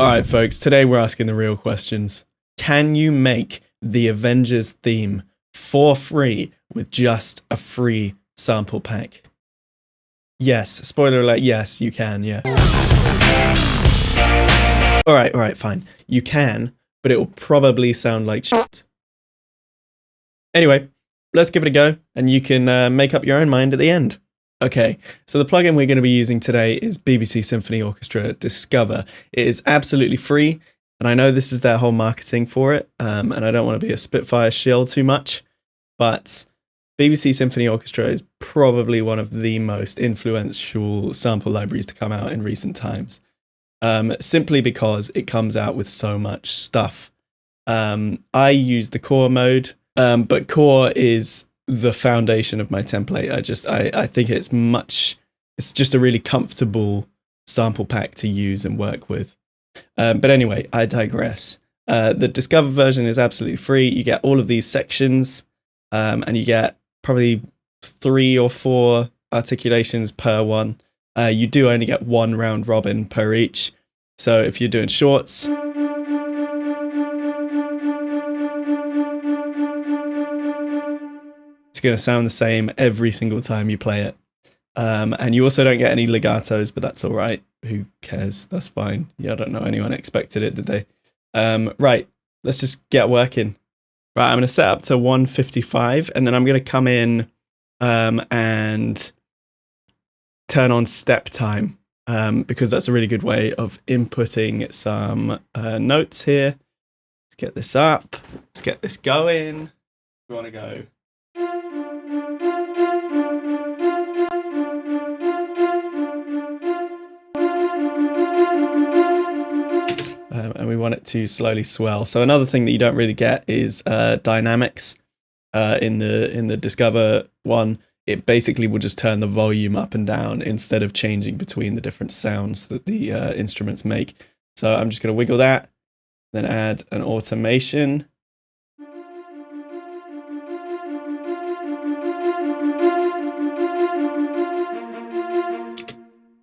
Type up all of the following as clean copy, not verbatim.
Alright folks, today we're asking the real questions. Can you make the Avengers theme for free with just a free sample pack? Yes, spoiler alert, yes, you can, yeah. Alright, fine. You can, but it will probably sound like shit. Anyway, let's give it a go, and you can make up your own mind at the end. Okay, so the plugin we're going to be using today is BBC Symphony Orchestra Discover. It is absolutely free, and I know this is their whole marketing for it, and I don't want to be a Spitfire shill too much, but BBC Symphony Orchestra is probably one of the most influential sample libraries to come out in recent times, simply because it comes out with so much stuff. I use the core mode, but core is the foundation of my template. I think it's just a really comfortable sample pack to use and work with. But anyway, I digress. The Discover version is absolutely free. You get all of these sections, and you get probably 3 or 4 articulations per one. You do only get 1 round robin per each. So if you're doing shorts, it's going to sound the same every single time you play it. And you also don't get any legatos, but that's all right. Who cares? That's fine. Yeah, I don't know anyone expected it, did they? Right, let's just get working. Right, I'm going to set up to 155, and then I'm going to come in and turn on step time, because that's a really good way of inputting some notes here. Let's get this up. Let's get this going. We want to go. And we want it to slowly swell. So another thing that you don't really get is dynamics in the Discover one. It basically will just turn the volume up and down instead of changing between the different sounds that the instruments make. So I'm just going to wiggle that, then add an automation.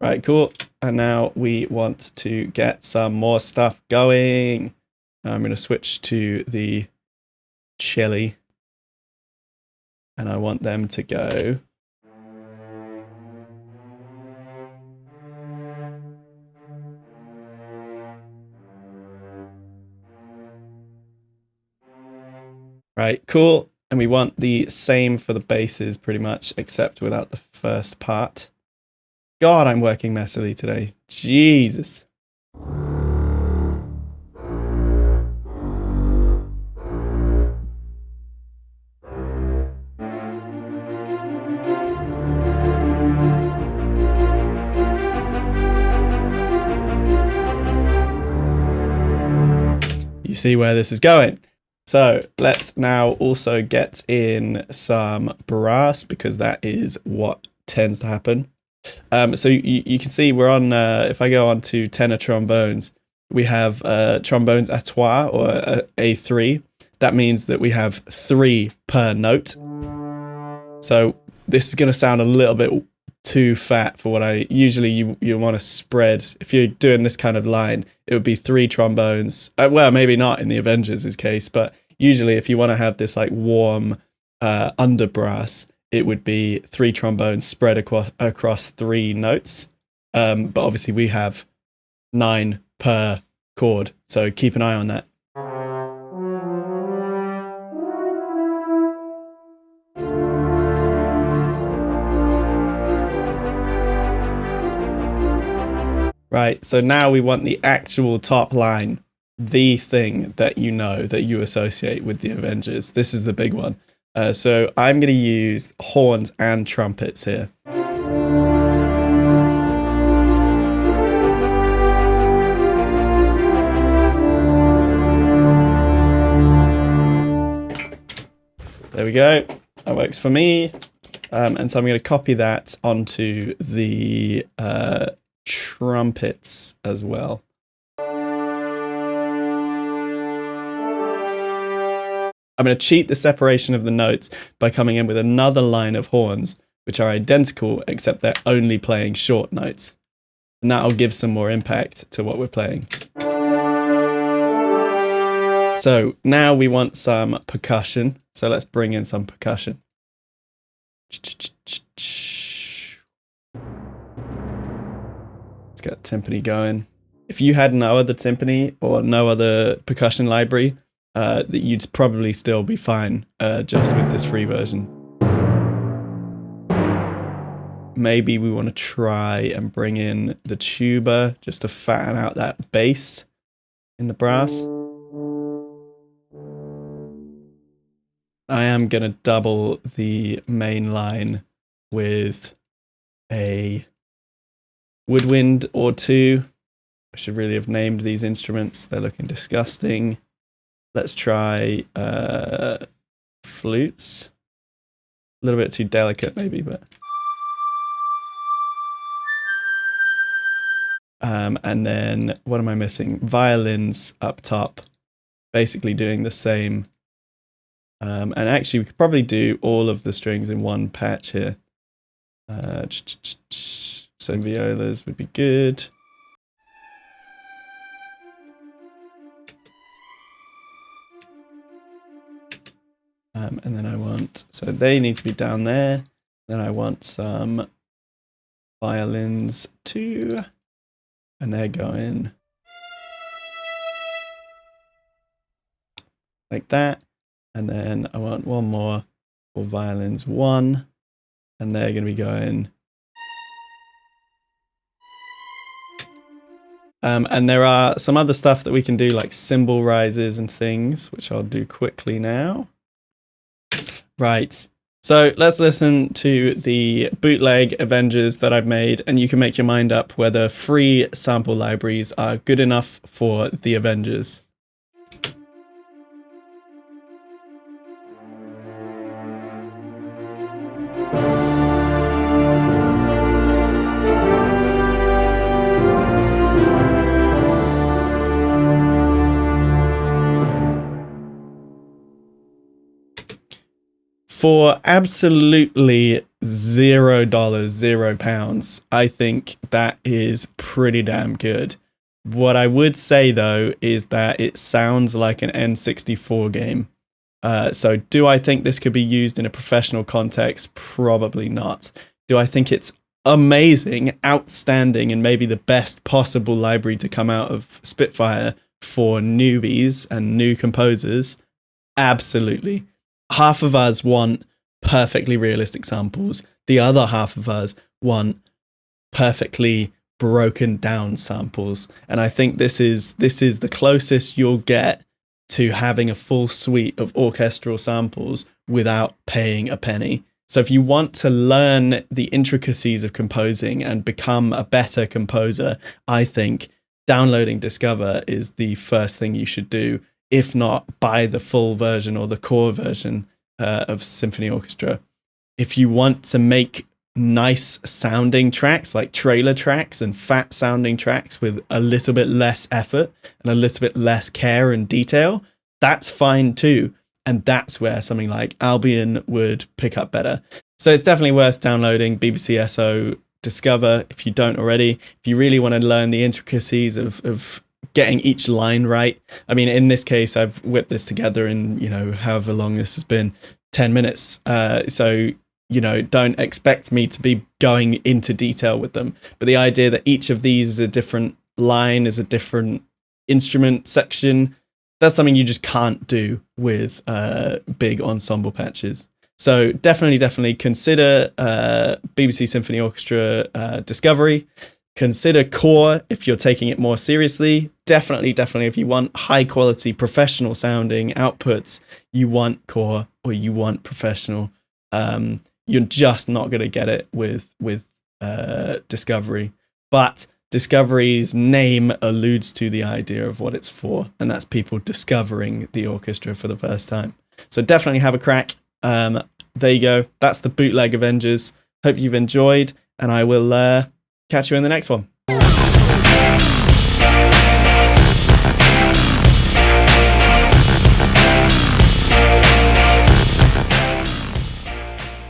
Right, cool. And now we want to get some more stuff going. I'm going to switch to the chili. And I want them to go. Right, cool. And we want the same for the basses pretty much, except without the first part. God, I'm working messily today. Jesus. You see where this is going. So let's now also get in some brass, because that is what tends to happen. So you can see we're on, if I go on to tenor trombones, we have trombones à trois, or A3. That means that we have 3 per note. So this is going to sound a little bit too fat for what I usually you want to spread. If you're doing this kind of line, it would be 3 trombones. Well, maybe not in the Avengers' case, but usually if you want to have this like warm under brass, it would be 3 trombones spread across 3 notes. But obviously we have 9 per chord, so keep an eye on that. Right, so now we want the actual top line, the thing that you know, that you associate with the Avengers. This is the big one. So I'm going to use horns and trumpets here. There we go. That works for me. And so I'm going to copy that onto the trumpets as well. I'm going to cheat the separation of the notes by coming in with another line of horns, which are identical, except they're only playing short notes. And that'll give some more impact to what we're playing. So now we want some percussion. So let's bring in some percussion. Let's get timpani going. If you had no other timpani or no other percussion library, that you'd probably still be fine just with this free version. Maybe we want to try and bring in the tuba just to fatten out that bass in the brass. I am going to double the main line with a woodwind or two. I should really have named these instruments. They're looking disgusting. Let's try flutes. A little bit too delicate maybe, but... and then, what am I missing? Violins up top, basically doing the same. And actually, we could probably do all of the strings in one patch here. So violas would be good. And then I want, so they need to be down there. Then I want some violins too. And they're going like that. And then I want one more for violins 1. And they're going to be going. And there are some other stuff that we can do, like cymbal rises and things, which I'll do quickly now. Right. So let's listen to the bootleg Avengers that I've made, and you can make your mind up whether free sample libraries are good enough for the Avengers. For absolutely $0, £0, I think that is pretty damn good. What I would say though is that it sounds like an N64 game. So do I think this could be used in a professional context? Probably not. Do I think it's amazing, outstanding, and maybe the best possible library to come out of Spitfire for newbies and new composers? Absolutely. Half of us want perfectly realistic samples. The other half of us want perfectly broken down samples. And I think this is the closest you'll get to having a full suite of orchestral samples without paying a penny. So if you want to learn the intricacies of composing and become a better composer, I think downloading Discover is the first thing you should do. If not, buy the full version or the core version of Symphony Orchestra. If you want to make nice sounding tracks, like trailer tracks and fat sounding tracks with a little bit less effort and a little bit less care and detail, that's fine too. And that's where something like Albion would pick up better. So it's definitely worth downloading BBCSO Discover if you don't already. If you really want to learn the intricacies of getting each line right. I mean, in this case, I've whipped this together in, however long this has been, 10 minutes. So, don't expect me to be going into detail with them. But the idea that each of these is a different line, is a different instrument section, that's something you just can't do with big ensemble patches. So definitely consider BBC Symphony Orchestra Discovery. Consider core if you're taking it more seriously. Definitely if you want high quality professional sounding outputs, you want core or you want professional. You're just not going to get it with Discovery. But Discovery's name alludes to the idea of what it's for, and that's people discovering the orchestra for the first time. So definitely have a crack. There you go. That's the bootleg Avengers. Hope you've enjoyed, and I will catch you in the next one.